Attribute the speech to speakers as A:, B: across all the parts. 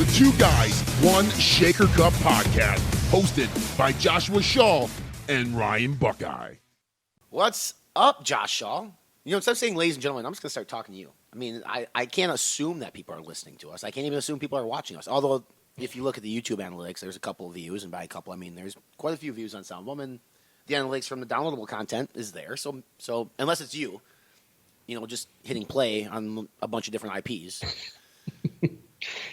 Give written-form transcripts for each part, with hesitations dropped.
A: the Two Guys, One Shaker Cup podcast, hosted by Joshua Shaw and Ryan Buckeye.
B: What's up, Josh Shaw? Instead of saying ladies and gentlemen, I'm just going to start talking to you. I mean, I can't assume that people are listening to us. I can't even assume people are watching us. Although, if you look at the YouTube analytics, there's a couple of views, and by a couple, I mean there's quite a few views on some of them, and the analytics from the downloadable content is there. So unless it's you, just hitting play on a bunch of different IPs.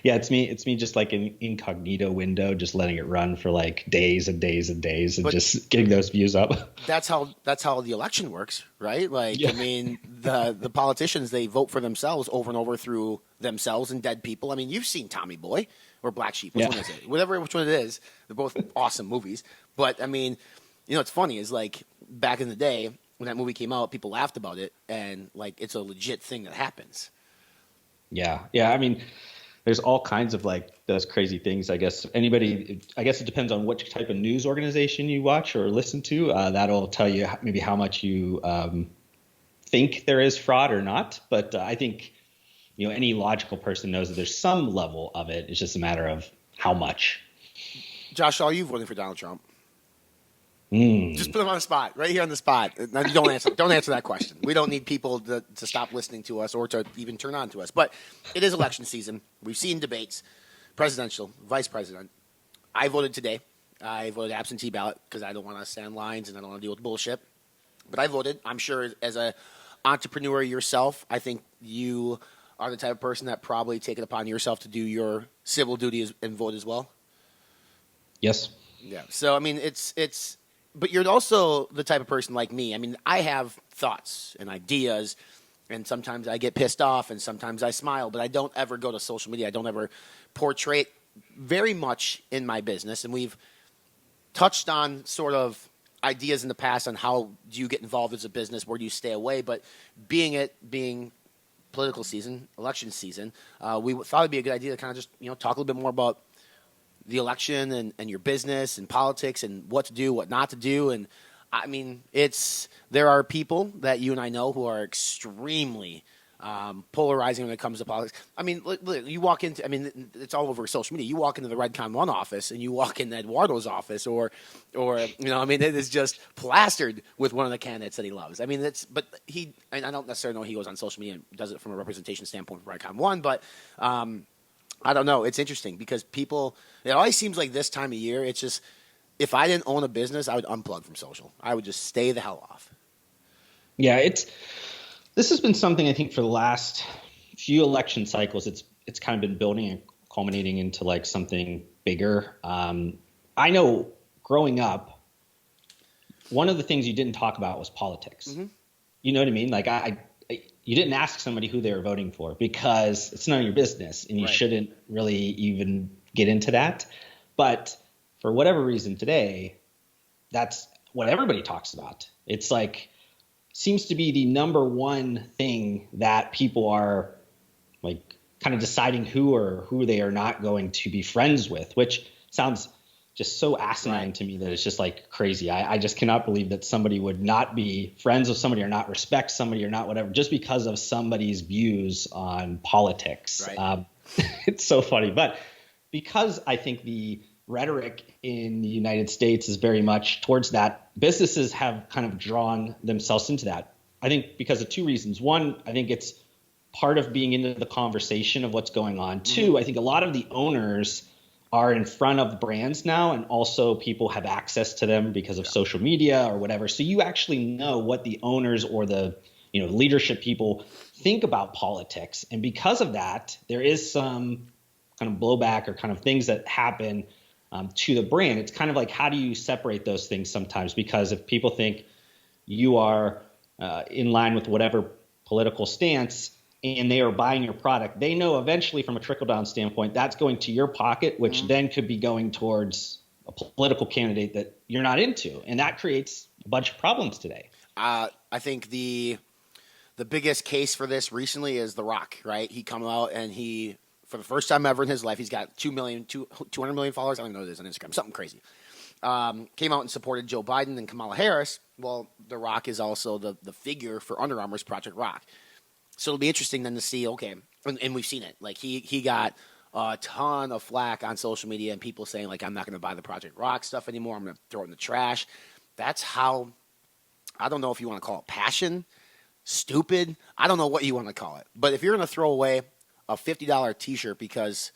C: Yeah, it's me just like an incognito window, just letting it run for like days and days and days and just getting those views up.
B: That's how the election works, right? Like, yeah. I mean, the politicians, they vote for themselves over and over through themselves and dead people. I mean, you've seen Tommy Boy or Black Sheep. Which one is it? Which one it is. They're both awesome movies. But, I mean, it's funny is like back in the day when that movie came out, people laughed about it and like it's a legit thing that happens.
C: Yeah. I mean, there's all kinds of like those crazy things. I guess it depends on which type of news organization you watch or listen to. That'll tell you maybe how much you think there is fraud or not. But I think, any logical person knows that there's some level of it. It's just a matter of how much.
B: Josh, are you voting for Donald Trump? Just put him on the spot, right here on the spot. Don't answer that question. We don't need people to stop listening to us or to even turn on to us. But it is election season. We've seen debates, presidential, vice president. I voted today. I voted absentee ballot because I don't want to stand lines and I don't want to deal with bullshit. But I voted. I'm sure as an entrepreneur yourself, I think you are the type of person that probably take it upon yourself to do your civil duty and vote as well.
C: Yes.
B: Yeah. So, I mean, it's. But you're also the type of person like me. I mean, I have thoughts and ideas, and sometimes I get pissed off, and sometimes I smile, but I don't ever go to social media. I don't ever portray it very much in my business, and we've touched on sort of ideas in the past on how do you get involved as a business, where do you stay away, but being political season, election season, we thought it'd be a good idea to kind of just talk a little bit more about the election and your business and politics and what to do, what not to do. And I mean, there are people that you and I know who are extremely polarizing when it comes to politics. I mean, look, you walk into, it's all over social media. You walk into the Redcon 1 office and you walk into Eduardo's office or it is just plastered with one of the candidates that he loves. I mean, I don't necessarily know he goes on social media and does it from a representation standpoint for Redcon 1, but, I don't know. It's interesting because it always seems like this time of year, it's just, if I didn't own a business, I would unplug from social. I would just stay the hell off. Yeah,
C: this has been something I think for the last few election cycles, it's kind of been building and culminating into like something bigger. I know growing up, one of the things you didn't talk about was politics. Mm-hmm. You know what I mean? Like you didn't ask somebody who they were voting for because it's none of your business and you shouldn't really even get into that. But for whatever reason today, that's what everybody talks about. It's like, seems to be the number one thing that people are like kind of deciding who they are not going to be friends with, which sounds just so asinine to me that it's just like crazy. I just cannot believe that somebody would not be friends with somebody or not respect somebody or not whatever, just because of somebody's views on politics. Right. It's so funny. But because I think the rhetoric in the United States is very much towards that, businesses have kind of drawn themselves into that. I think because of two reasons. One, I think it's part of being into the conversation of what's going on. Mm-hmm. Two, I think a lot of the owners are in front of brands now, and also people have access to them because of social media or whatever. So you actually know what the owners or the leadership people think about politics. And because of that, there is some kind of blowback or kind of things that happen to the brand. It's kind of like, how do you separate those things sometimes? Because if people think you are in line with whatever political stance, and they are buying your product, they know eventually from a trickle-down standpoint, that's going to your pocket, which then could be going towards a political candidate that you're not into. And that creates a bunch of problems today.
B: I think the biggest case for this recently is The Rock, right? He come out and he, for the first time ever in his life, he's got 200 million followers. I don't even know what it is on Instagram, something crazy. Came out and supported Joe Biden and Kamala Harris. Well, The Rock is also the figure for Under Armour's Project Rock. So it'll be interesting then to see, okay, and we've seen it. Like he got a ton of flack on social media and people saying, like, I'm not going to buy the Project Rock stuff anymore. I'm going to throw it in the trash. That's how, I don't know if you want to call it passion, stupid. I don't know what you want to call it. But if you're going to throw away a $50 t-shirt because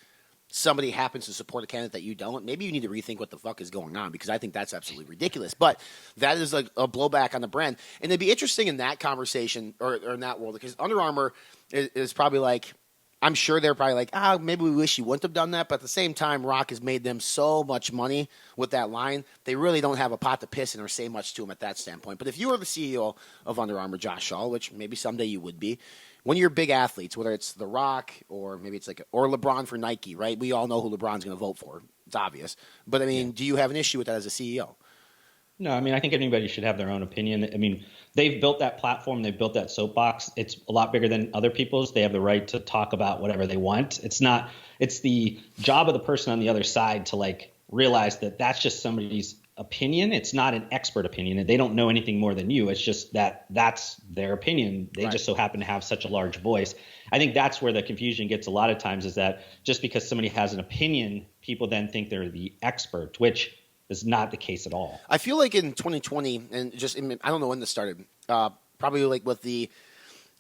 B: somebody happens to support a candidate that you don't, maybe you need to rethink what the fuck is going on, because I think that's absolutely ridiculous. But that is a blowback on the brand. And it'd be interesting in that conversation or in that world, because Under Armour is probably like, I'm sure they're probably like, maybe we wish you wouldn't have done that. But at the same time, Rock has made them so much money with that line. They really don't have a pot to piss in or say much to them at that standpoint. But if you were the CEO of Under Armour, Josh Shaw, which maybe someday you would be, one of your big athletes, whether it's The Rock or maybe it's or LeBron for Nike, right? We all know who LeBron's going to vote for. It's obvious. But, I mean, do you have an issue with that as a CEO?
C: No, I mean, I think anybody should have their own opinion. I mean, they've built that platform. They've built that soapbox. It's a lot bigger than other people's. They have the right to talk about whatever they want. It's the job of the person on the other side to realize that that's just somebody's opinion. It's not an expert opinion. They don't know anything more than you. It's just that's their opinion. They just so happen to have such a large voice. I think that's where the confusion gets a lot of times, is that just because somebody has an opinion, people then think they're the expert, which is not the case at all.
B: I feel like in 2020, and I don't know when this started, probably with the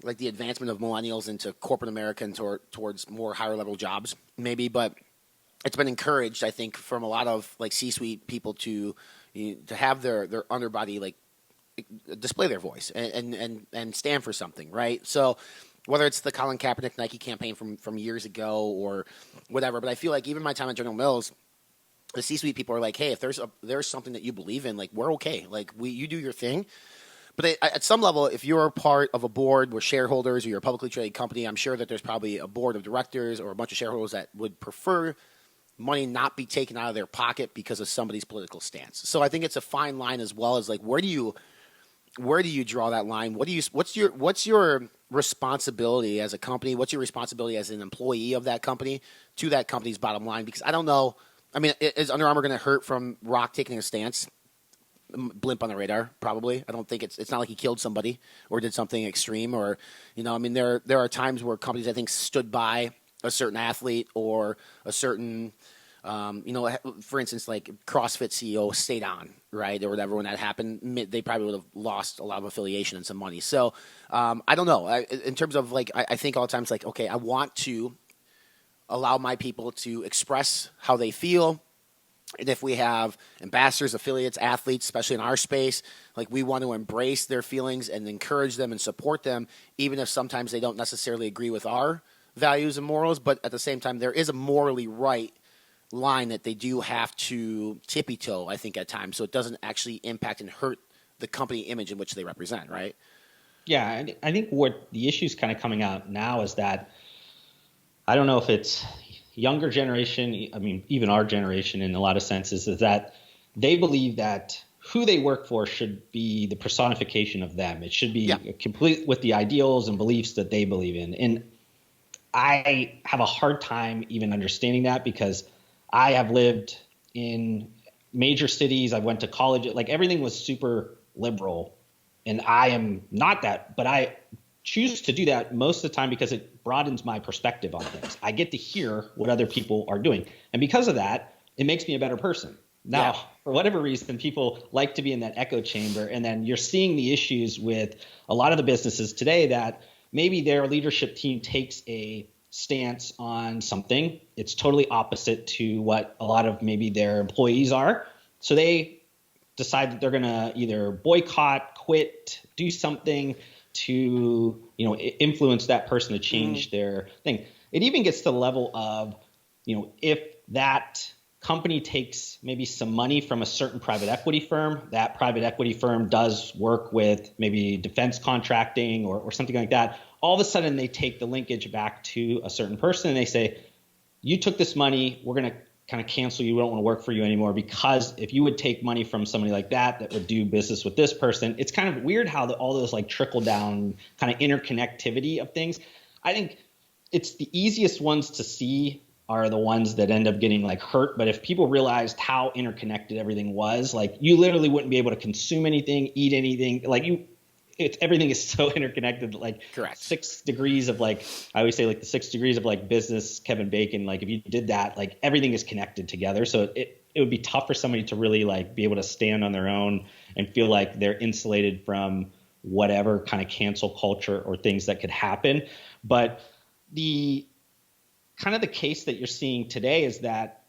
B: advancement of millennials into corporate America and towards more higher level jobs, maybe, but it's been encouraged, I think, from a lot of C-suite people to have their underbody display their voice and stand for something, right? So whether it's the Colin Kaepernick Nike campaign from years ago or whatever, but I feel like even my time at General Mills, the C-suite people are like, hey, if there's something that you believe in, we're okay. You do your thing. But at some level, if you're a part of a board with shareholders or you're a publicly traded company, I'm sure that there's probably a board of directors or a bunch of shareholders that would prefer money not be taken out of their pocket because of somebody's political stance. So I think it's a fine line, as well as where do you draw that line? What's your responsibility as a company? What's your responsibility as an employee of that company to that company's bottom line? Because I don't know. I mean, is Under Armour going to hurt from Rock taking a stance? Blimp on the radar, probably. I don't think it's not like he killed somebody or did something extreme, or I mean, there are times where companies, I think, stood by a certain athlete or a certain for instance, CrossFit CEO stayed on, right, or whatever. When that happened, they probably would have lost a lot of affiliation and some money. So I don't know. In terms of I think all the times okay, I want to allow my people to express how they feel. And if we have ambassadors, affiliates, athletes, especially in our space, we want to embrace their feelings and encourage them and support them, even if sometimes they don't necessarily agree with our values and morals. But at the same time, there is a morally right line that they do have to tippy-toe, I think, at times, so it doesn't actually impact and hurt the company image in which they represent, right?
C: Yeah, I think what the issue is kind of coming out now is that, I don't know if it's younger generation, I mean, even our generation in a lot of senses, is that they believe that who they work for should be the personification of them. It should be complete with the ideals and beliefs that they believe in. And I have a hard time even understanding that, because I have lived in major cities. I went to college. Everything was super liberal, and I am not that, but I choose to do that most of the time because it broadens my perspective on things. I get to hear what other people are doing. And because of that, it makes me a better person. Now, for whatever reason, people like to be in that echo chamber. And then you're seeing the issues with a lot of the businesses today that maybe their leadership team takes a stance on something. It's totally opposite to what a lot of maybe their employees are. So they decide that they're going to either boycott, quit, do something to influence that person to change their thing. It even gets to the level of, if that company takes maybe some money from a certain private equity firm, that private equity firm does work with maybe defense contracting or something like that, all of a sudden they take the linkage back to a certain person and they say, you took this money, we're going to kind of cancel you. We don't want to work for you anymore, because if you would take money from somebody like that would do business with this person. It's kind of weird how all those trickle down kind of interconnectivity of things. I think it's the easiest ones to see are the ones that end up getting hurt. But if people realized how interconnected everything was, you literally wouldn't be able to consume anything, eat anything. everything is so interconnected. Like
B: Correct.
C: 6 degrees of like, I always say like the 6 degrees of like business, Kevin Bacon. Like if you did that, like everything is connected together. So it would be tough for somebody to really like be able to stand on their own and feel like they're insulated from whatever kind of cancel culture or things that could happen. But the kind of the case that you're seeing today is that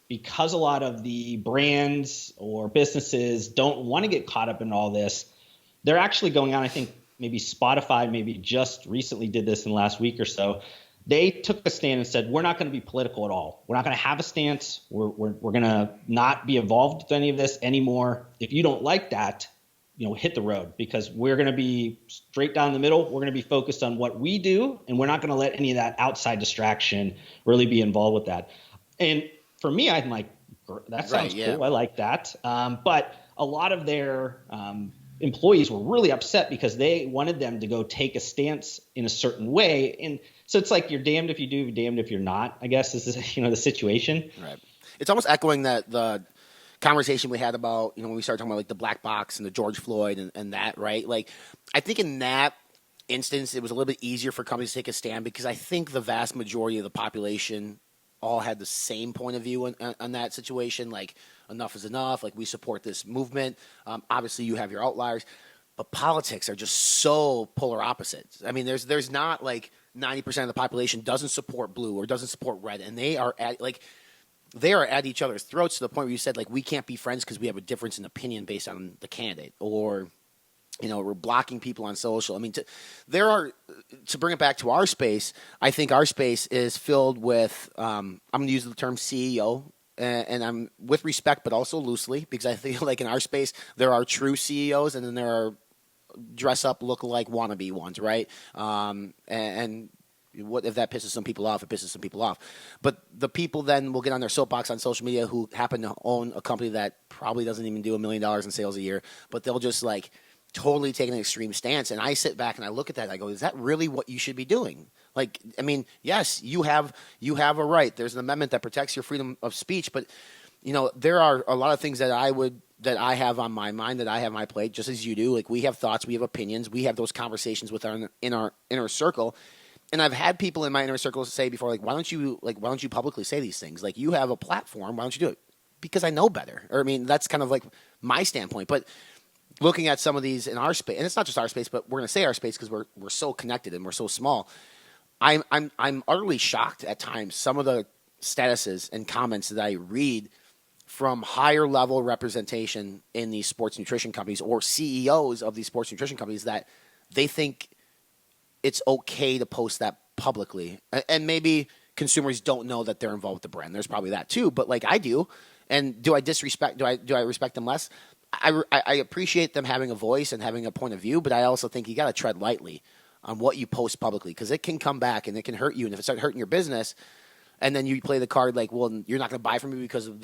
C: because a lot of the brands or businesses don't want to get caught up in all this, they're actually going on. I think maybe Spotify maybe just recently did this in the last week or so. They took a stand and said, we're not going to be political at all. We're not going to have a stance. We're going to not be involved with any of this anymore. If you don't like that, hit the road, because we're going to be straight down the middle. We're going to be focused on what we do, and we're not going to let any of that outside distraction really be involved with that. And for me, I'm like, that sounds cool. I like that. But a lot of their employees were really upset because they wanted them to go take a stance in a certain way. And so it's like, you're damned if you do, you're damned if you're not, I guess, is the situation.
B: Right. It's almost echoing the conversation we had about, when we started talking about like the black box and the George Floyd and that, right? Like, I think in that instance, it was a little bit easier for companies to take a stand because I think the vast majority of the population all had the same point of view on that situation. Like, enough is enough. Like, we support this movement. Obviously, you have your outliers, but politics are just so polar opposites. I mean, there's not like 90% of the population doesn't support blue or doesn't support red, and they are at each other's throats to the point where you said, like, we can't be friends because we have a difference in opinion based on the candidate, or we're blocking people on social. I mean, to bring it back to our space, I think our space is filled with, I'm going to use the term CEO, and I'm with respect, but also loosely, because I feel like in our space, there are true CEOs, and then there are dress up, look alike wannabe ones, right? And what if that pisses some people off? It pisses some people off. But the people then will get on their soapbox on social media who happen to own a company that probably doesn't even do $1 million in sales a year, but they'll just like totally take an extreme stance. And I sit back and I look at that and I go, is that really what you should be doing? Like, I mean, yes, you have a right. There's an amendment that protects your freedom of speech, but there are a lot of things that I have on my mind, that I have on my plate, just as you do. Like, we have thoughts, we have opinions, we have those conversations in our inner circle. And I've had people in my inner circle say before, like, why don't you publicly say these things? Like, you have a platform, why don't you do it? Because I know better. Or, I mean, that's kind of like my standpoint. But looking at some of these in our space, and it's not just our space, but we're going to say our space because we're so connected and we're so small. I'm utterly shocked at times, some of the statuses and comments that I read from higher level representation in these sports nutrition companies or CEOs of these sports nutrition companies, that they think it's okay to post that publicly. And maybe consumers don't know that they're involved with the brand. There's probably that too, but like I do. And do I respect them less? I appreciate them having a voice and having a point of view, but I also think you got to tread lightly on what you post publicly, because it can come back and it can hurt you. And if it starts hurting your business, and then you play the card like, well, you're not going to buy from me because of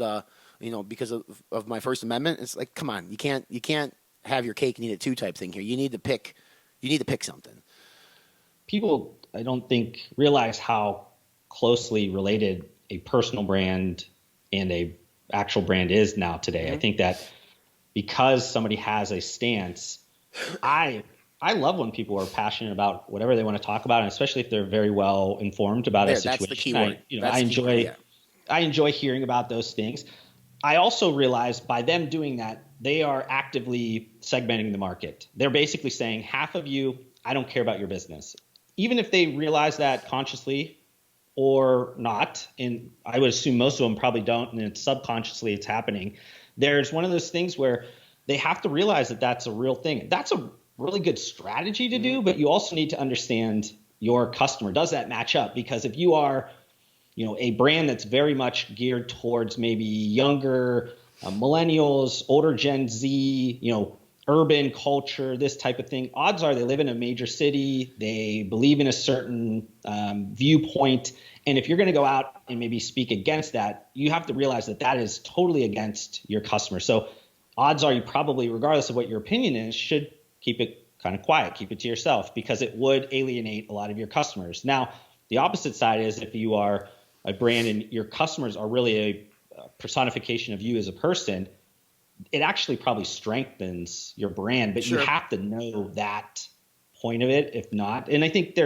B: because of my First Amendment. It's like, come on, you can't have your cake and eat it too type thing here. You need to pick something.
C: People, I don't think, realize how closely related a personal brand and a actual brand is now today. Mm-hmm. I think that because somebody has a stance, I love when people are passionate about whatever they want to talk about, and especially if they're very well informed about a situation. That's the key word. I enjoy hearing about those things. I also realize by them doing that, they are actively segmenting the market. They're basically saying, half of you, I don't care about your business. Even if they realize that consciously or not, and I would assume most of them probably don't, and it's subconsciously it's happening, there's one of those things where they have to realize that that's a real thing. That's a really good strategy to do, but you also need to understand your customer. Does that match up? Because if you are, a brand that's very much geared towards maybe younger millennials, older Gen Z, urban culture, this type of thing, odds are they live in a major city, they believe in a certain viewpoint. And if you're going to go out and maybe speak against that, you have to realize that that is totally against your customer. So odds are you probably, regardless of what your opinion is, should keep it kind of quiet, keep it to yourself, because it would alienate a lot of your customers. Now, the opposite side is if you are a brand and your customers are really a personification of you as a person, it actually probably strengthens your brand, but you have to know that point of it. If not, and I think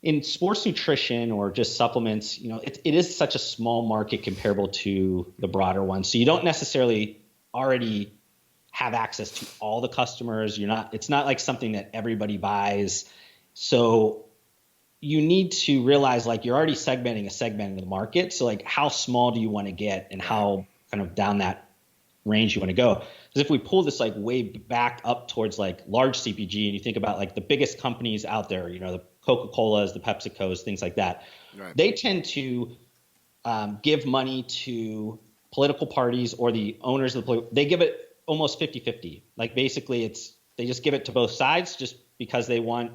C: in sports nutrition or just supplements, it is such a small market comparable to the broader one. So you don't necessarily already have access to all the customers. It's not like something that everybody buys. So you need to realize like you're already segmenting a segment of the market. So like how small do you want to get and how kind of down that range you want to go? Because if we pull this like way back up towards like large CPG and you think about like the biggest companies out there, the Coca-Colas, the PepsiCos, things like that, they tend to give money to political parties or the owners of they give it almost 50-50. Like basically they just give it to both sides just because they want,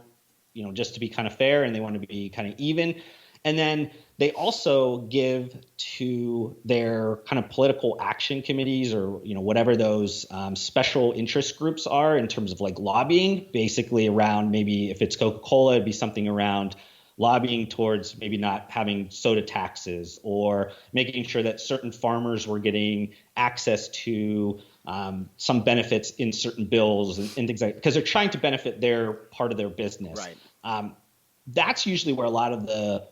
C: just to be kind of fair and they want to be kind of even. And then they also give to their kind of political action committees or, whatever those special interest groups are in terms of like lobbying, basically around maybe if it's Coca-Cola, it'd be something around lobbying towards maybe not having soda taxes or making sure that certain farmers were getting access to some benefits in certain bills and things like that, because they're trying to benefit their part of their business.
B: Right.
C: That's usually where a lot of the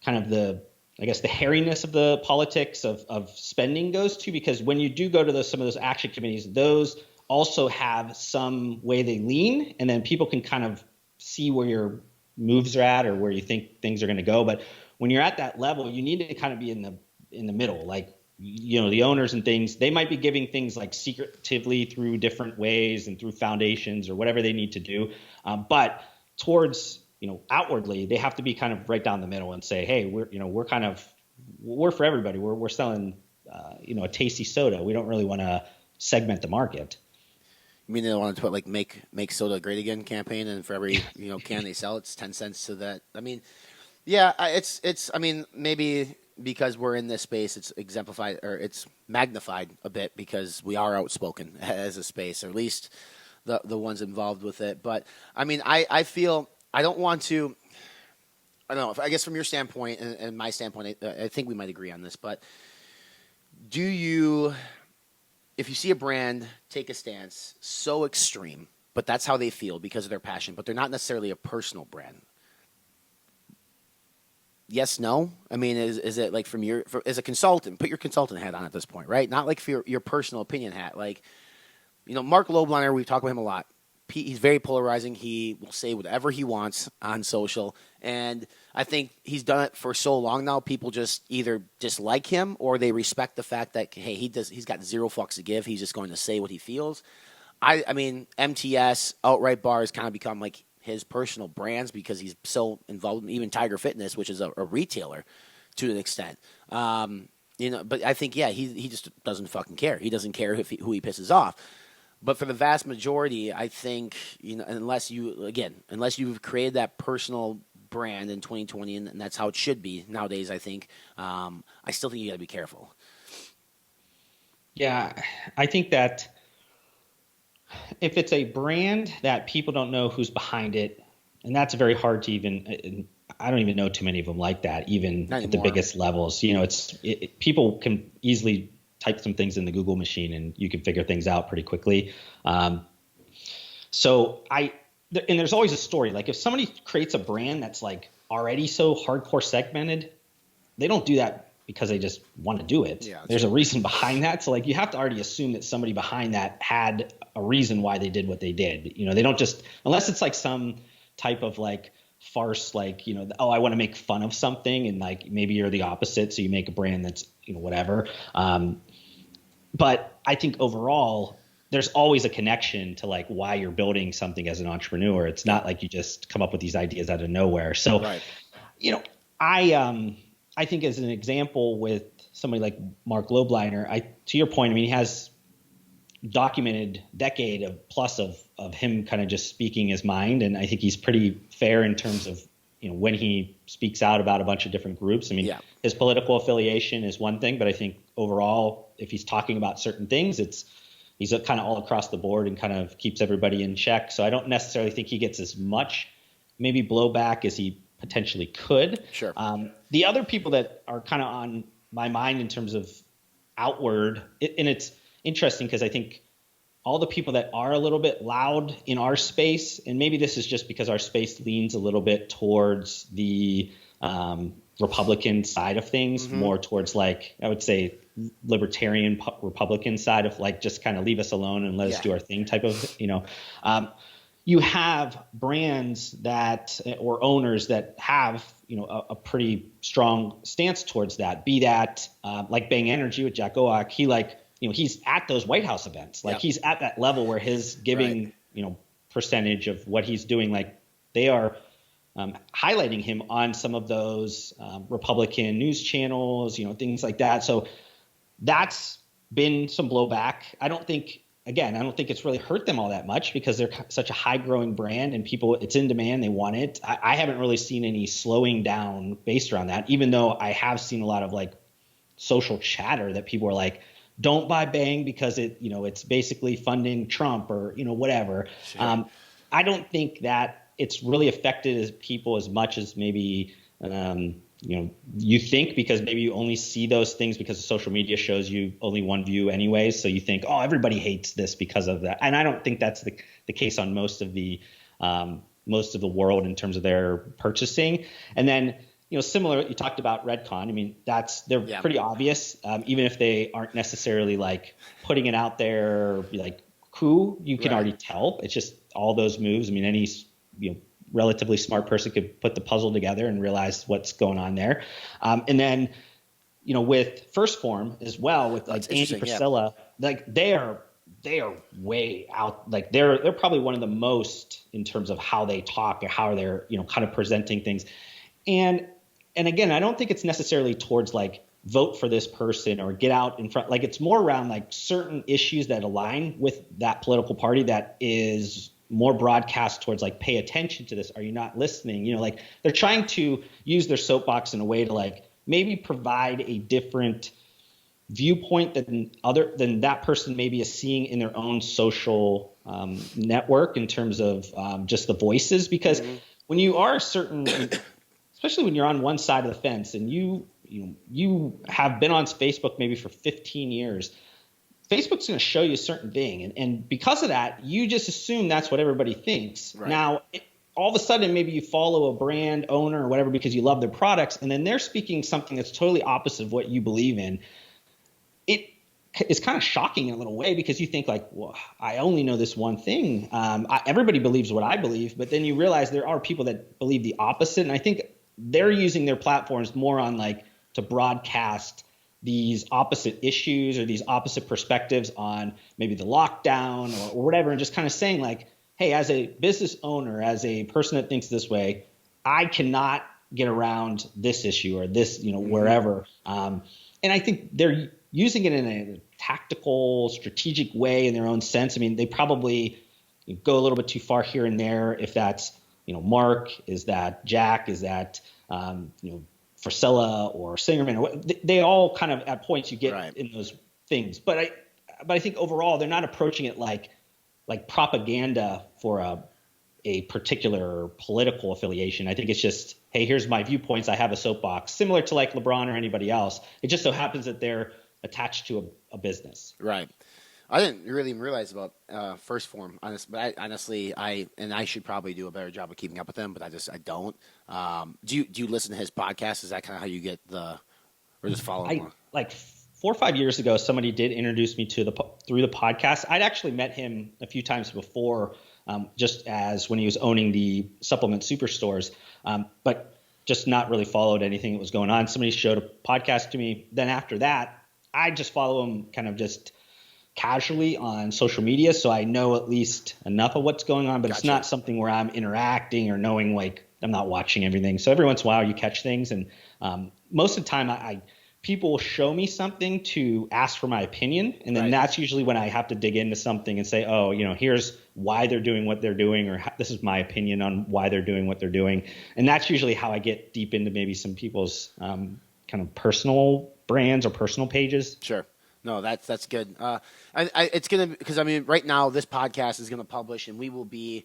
C: I guess the hairiness of the politics of spending goes to, because when you do go to some of those action committees, those also have some way they lean, and then people can kind of see where your moves are at or where you think things are going to go. But when you're at that level, you need to kind of be in the middle. Like, the owners and things, they might be giving things like secretively through different ways and through foundations or whatever they need to do. But towards, outwardly, they have to be kind of right down the middle and say, hey, we're for everybody. We're selling, a tasty soda. We don't really want to segment the market.
B: You mean they want to put like make soda great again campaign, and for every can they sell, it's 10 cents to that. I mean, yeah, it's. I mean, maybe because we're in this space, it's exemplified or it's magnified a bit because we are outspoken as a space, or at least the ones involved with it. But I mean, I feel I don't want to. I don't know. I guess from your standpoint and my standpoint, I think we might agree on this. But do you? If you see a brand take a stance so extreme, but that's how they feel because of their passion, but they're not necessarily a personal brand. Yes, no? I mean, is it like as a consultant, put your consultant hat on at this point, right? Not like for your personal opinion hat. Like, Mark Lobliner, we've talked about him a lot. He's very polarizing. He will say whatever he wants on social. And I think he's done it for so long now, people just either dislike him or they respect the fact that, hey, he's got zero fucks to give. He's just going to say what he feels. I mean, MTS, Outright Bar has kind of become like his personal brands because he's so involved in even Tiger Fitness, which is a retailer to an extent. But I think, he just doesn't fucking care. He doesn't care who he pisses off. But for the vast majority, I think, unless you've created that personal brand in 2020, and that's how it should be nowadays, I think, I still think you got to be careful.
C: Yeah, I think that if it's a brand that people don't know who's behind it, and that's very hard to even, I don't even know too many of them like that, even
B: Not
C: at
B: anymore.
C: the biggest levels. People can easily type some things in the Google machine and you can figure things out pretty quickly. And there's always a story. Like if somebody creates a brand that's like already so hardcore segmented, they don't do that because they just want to do it.
B: Yeah,
C: there's a reason behind that. So like you have to already assume that somebody behind that had a reason why they did what they did. They don't just, unless it's like some type of like farce, like, I want to make fun of something, and like maybe you're the opposite, so you make a brand that's, whatever. But I think overall, there's always a connection to like why you're building something as an entrepreneur. It's not like you just come up with these ideas out of nowhere. So,
B: Right.
C: I think as an example with somebody like Mark Lobliner, to your point, I mean, he has documented decade of plus of him kind of just speaking his mind. And I think he's pretty fair in terms of, when he speaks out about a bunch of different groups. I mean, his political affiliation is one thing, but I think overall, if he's talking about certain things, he's kind of all across the board and kind of keeps everybody in check. So I don't necessarily think he gets as much maybe blowback as he potentially could.
B: Sure.
C: The other people that are kind of on my mind in terms of outward, and interesting because I think all the people that are a little bit loud in our space, and maybe this is just because our space leans a little bit towards the Republican side of things, more towards like, I would say libertarian Republican side of like, just kind of leave us alone and let us do our thing type of, you have brands that, or owners that have, a pretty strong stance towards that, be that like Bang Energy with Jack Oak, he's at those White House events. Like he's at that level where his giving, percentage of what he's doing, like they are highlighting him on some of those Republican news channels, things like that. So that's been some blowback. I don't think it's really hurt them all that much because they're such a high growing brand and people, it's in demand. They want it. I haven't really seen any slowing down based around that, even though I have seen a lot of like social chatter that people are like, don't buy Bang because it's basically funding Trump or, whatever. Sure. I don't think that it's really affected people as much as maybe, you think, because maybe you only see those things because the social media shows you only one view anyways. So you think, oh, everybody hates this because of that. And I don't think that's the case on most of the world in terms of their purchasing. And then, similar, you talked about Redcon. I mean, they're pretty obvious, even if they aren't necessarily like putting it out there, like you can already tell. It's just all those moves. I mean, any, relatively smart person could put the puzzle together and realize what's going on there. And then, with First Form as well, with like Andy Priscilla, like they are way out. Like they're probably one of the most in terms of how they talk or how they're, kind of presenting things. And again, I don't think it's necessarily towards like vote for this person or get out in front. Like it's more around like certain issues that align with that political party that is more broadcast towards like, pay attention to this. Are you not listening? Like they're trying to use their soapbox in a way to like maybe provide a different viewpoint than that person maybe is seeing in their own social network in terms of just the voices. Because when you are certain, especially when you're on one side of the fence and you have been on Facebook maybe for 15 years, Facebook's going to show you a certain thing. And because of that, you just assume that's what everybody thinks. Right. Now, all of a sudden, maybe you follow a brand owner or whatever because you love their products, and then they're speaking something that's totally opposite of what you believe in. It is kind of shocking in a little way because you think like, well, I only know this one thing. Everybody believes what I believe, but then you realize there are people that believe the opposite. And I think they're using their platforms more on like to broadcast these opposite issues or these opposite perspectives on maybe the lockdown or whatever, and just kind of saying like, hey, as a business owner, as a person that thinks this way, I cannot get around this issue or this, wherever. And I think they're using it in a tactical, strategic way in their own sense. I mean, they probably go a little bit too far here and there. If that's, Mark, is that Jack, is that, Priscilla or Singerman, or they all kind of at points you get in those things. But I think overall they're not approaching it like propaganda for a particular political affiliation. I think it's just, hey, here's my viewpoints. I have a soapbox, similar to like LeBron or anybody else. It just so happens that they're attached to a business. Right.
B: I didn't really even realize about First Form, but I should probably do a better job of keeping up with them, but I don't. Do you listen to his podcast? Is that kind of how you get or just follow him?
C: Like 4 or 5 years ago, somebody did introduce me through the podcast. I'd actually met him a few times before, just as when he was owning the supplement superstores, but just not really followed anything that was going on. Somebody showed a podcast to me. Then after that, I just follow him kind of just casually on social media, so I know at least enough of what's going on, but It's not something where I'm interacting or knowing, like I'm not watching everything. So every once in a while you catch things, and most of the time people will show me something to ask for my opinion, and then that's usually when I have to dig into something and say, oh, here's why they're doing what they're doing, or this is my opinion on why they're doing what they're doing. And that's usually how I get deep into maybe some people's kind of personal brands or personal pages.
B: Sure. No, that's good. It's gonna, because right now this podcast is gonna publish, and we will be,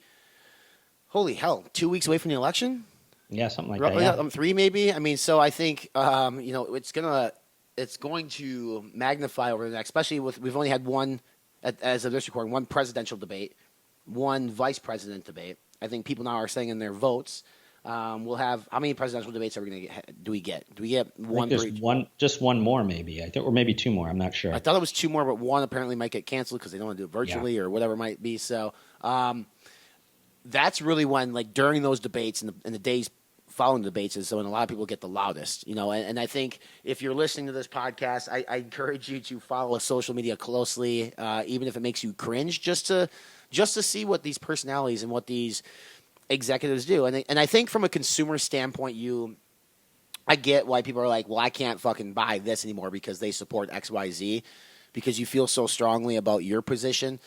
B: holy hell, 2 weeks away from the election.
C: Yeah, something like that. Yeah.
B: 3 maybe. So I think it's gonna it's going to magnify over the next, especially with we've only had one, as of this recording, one presidential debate, one vice president debate. I think people now are saying in their votes. We'll have how many presidential debates are we going to get? Do we get one?
C: Just one more, maybe. I think, or maybe two more. I'm not sure.
B: I thought it was two more, but one apparently might get canceled because they don't want to do it virtually or whatever it might be. So that's really when, like, during those debates and the days following the debates is when a lot of people get the loudest, And I think if you're listening to this podcast, I encourage you to follow social media closely, even if it makes you cringe, just to see what these personalities and what these executives do. And I think from a consumer standpoint, I get why people are like, well, I can't fucking buy this anymore because they support XYZ, because you feel so strongly about your position.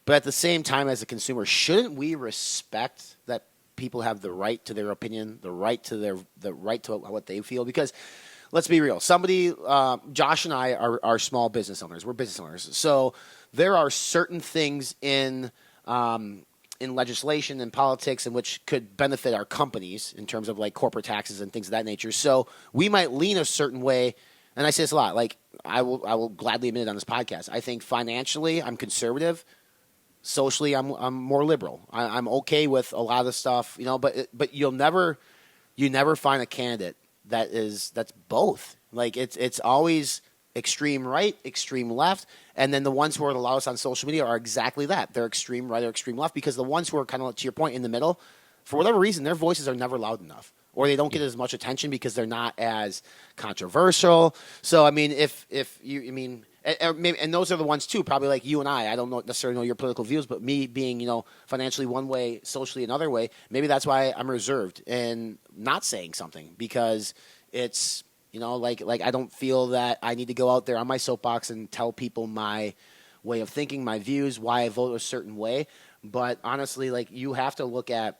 B: But at the same time, as a consumer, shouldn't we respect that people have the right to their opinion, the right to what they feel? Because let's be real. Somebody, Josh and I are small business owners. We're business owners. So there are certain things in legislation and politics in which could benefit our companies in terms of like corporate taxes and things of that nature. So we might lean a certain way. And I say this a lot, like I will gladly admit it on this podcast. I think financially I'm conservative. Socially I'm more liberal. I'm okay with a lot of the stuff, but you never find a candidate that's both. Like it's always extreme right, extreme left, and then the ones who are the loudest on social media are exactly that. They're extreme right or extreme left, because the ones who are kind of, to your point, in the middle, for whatever reason, their voices are never loud enough, or they don't get as much attention because they're not as controversial. So, I mean, and those are the ones too, probably like you and I don't necessarily know your political views, but me being, financially one way, socially another way, maybe that's why I'm reserved and not saying something, because it's, like I don't feel that I need to go out there on my soapbox and tell people my way of thinking, my views, why I vote a certain way. But honestly, like, you have to look at,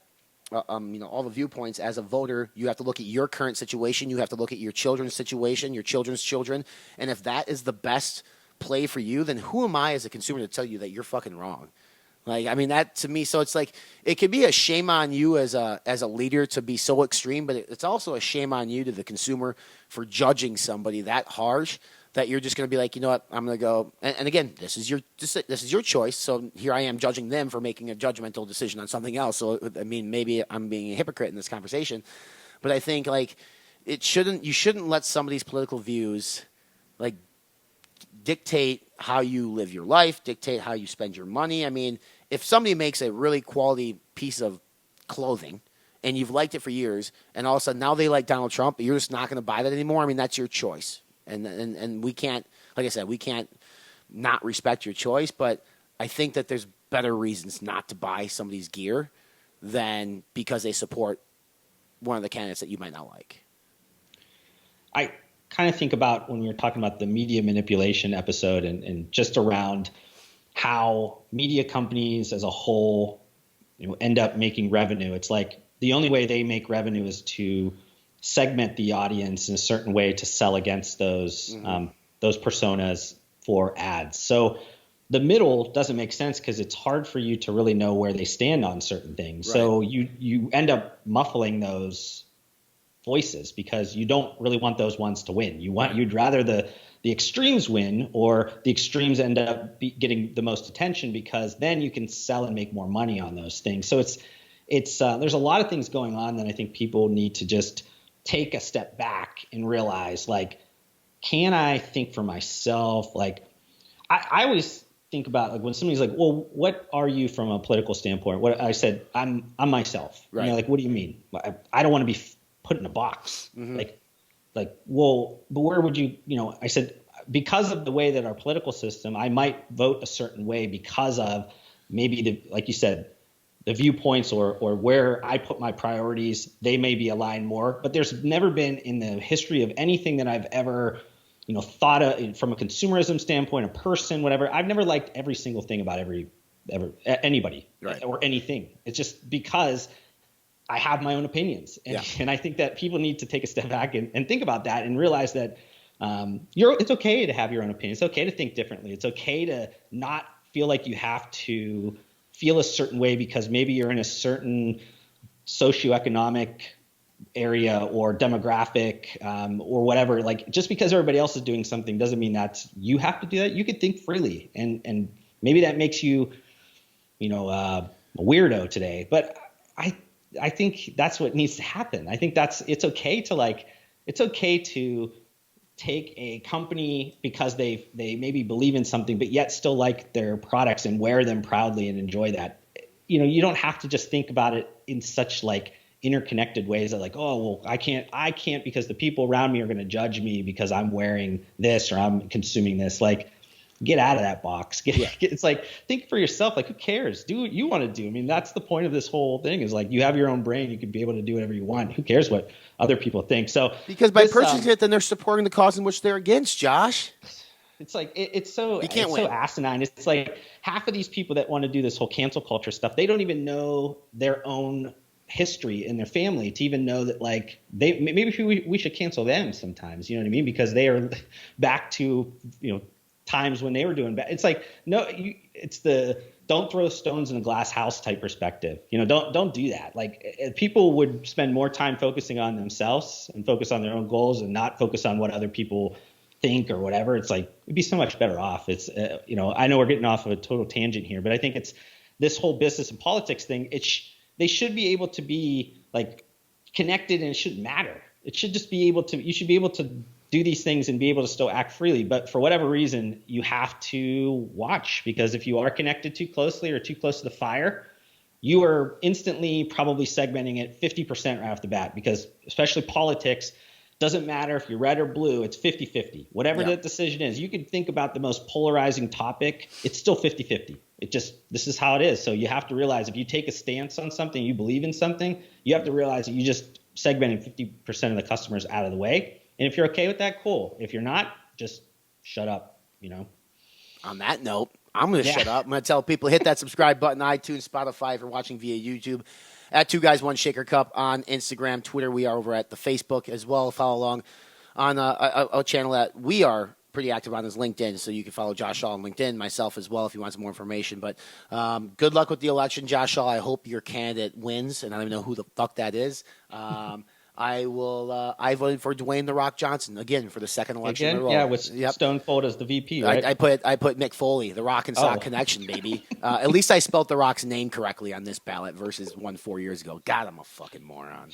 B: all the viewpoints as a voter. You have to look at your current situation. You have to look at your children's situation, your children's children. And if that is the best play for you, then who am I as a consumer to tell you that you're fucking wrong? Like, I mean, that to me, so it's like, it could be a shame on you as a leader to be so extreme, but it's also a shame on you to the consumer for judging somebody that harsh, that you're just going to be like, you know what, I'm going to go. And again, this is your choice. So here I am judging them for making a judgmental decision on something else. So, I mean, maybe I'm being a hypocrite in this conversation, but I think, like, you shouldn't let some of these political views, like, dictate how you live your life, dictate how you spend your money. I mean, if somebody makes a really quality piece of clothing and you've liked it for years, and all of a sudden now they like Donald Trump, but you're just not going to buy that anymore, I mean, that's your choice. And we can't, like I said, we can't not respect your choice, but I think that there's better reasons not to buy somebody's gear than because they support one of the candidates that you might not like.
C: I kind of think about when we were talking about the media manipulation episode and just around how media companies as a whole, end up making revenue. It's like the only way they make revenue is to segment the audience in a certain way to sell against those personas for ads. So the middle doesn't make sense because it's hard for you to really know where they stand on certain things. Right. So you end up muffling those voices because you don't really want those ones to win. You'd rather the extremes win, or the extremes end up getting the most attention, because then you can sell and make more money on those things. So it's there's a lot of things going on that I think people need to just take a step back and realize, like, can I think for myself? Like, I always think about, like, when somebody's like, well, what are you from a political standpoint? What I said, I'm myself. Right. Like, what do you mean? I don't want to be put in a box. Mm-hmm. Like, well, but where would you, I said, because of the way that our political system, I might vote a certain way because of maybe like you said, the viewpoints or where I put my priorities, they may be aligned more, but there's never been in the history of anything that I've ever, thought of from a consumerism standpoint, a person, whatever. I've never liked every single thing about anybody, right, or anything. It's just because I have my own opinions. And I think that people need to take a step back and think about that and realize that it's okay to have your own opinion. It's okay to think differently. It's okay to not feel like you have to feel a certain way because maybe you're in a certain socioeconomic area or demographic or whatever. Like just because everybody else is doing something doesn't mean that you have to do that. You could think freely, and maybe that makes you, a weirdo today. But I think that's what needs to happen. I think it's okay to take a company because they maybe believe in something, but yet still like their products and wear them proudly and enjoy that. You don't have to just think about it in such like interconnected ways that like, oh, well, I can't because the people around me are going to judge me because I'm wearing this or I'm consuming this. Like, get out of that box. It's like, think for yourself. Like, who cares? Do what you want to do. I mean, that's the point of this whole thing is like, you have your own brain. You can be able to do whatever you want. Who cares what other people think? So
B: because by purchasing it, then they're supporting the cause in which they're against, Josh.
C: It's like it's so asinine. It's like half of these people that want to do this whole cancel culture stuff, they don't even know their own history in their family to even know that like maybe we should cancel them sometimes. You know what I mean? Because they are back to times when they were doing bad. It's like it's the don't throw stones in a glass house type perspective. Don't do that. Like people would spend more time focusing on themselves and focus on their own goals and not focus on what other people think or whatever. It's like it'd be so much better off. It's I know we're getting off of a total tangent here, but I think it's this whole business and politics thing. They should be able to be like connected, and it shouldn't matter. It should just be able to. You should be able to do these things and be able to still act freely. But for whatever reason, you have to watch, because if you are connected too closely or too close to the fire, you are instantly probably segmenting it 50% right off the bat, because especially politics, doesn't matter if you're red or blue, it's 50-50. Whatever that decision is, you can think about the most polarizing topic, it's still 50-50. This is how it is. So you have to realize if you take a stance on something, you believe in something, you have to realize that you just segmented 50% of the customers out of the way. And if you're okay with that, cool. If you're not, just shut up,
B: On that note, I'm going to shut up. I'm going to tell people, hit that subscribe button, iTunes, Spotify, if you're watching via YouTube. At 2 Guys 1 Shaker Cup on Instagram, Twitter. We are over at the Facebook as well. Follow along on a channel that we are pretty active on is LinkedIn, so you can follow Josh Shaw on LinkedIn, myself as well if you want some more information. But good luck with the election, Josh Shaw. I hope your candidate wins, and I don't even know who the fuck that is. I voted for Dwayne "The Rock" Johnson again for the second election in a row.
C: Yeah, with Stone Cold as the VP, right?
B: I put Mick Foley, the Rock and Sock connection, baby. At least I spelled The Rock's name correctly on this ballot versus 4 years ago. God, I'm a fucking moron.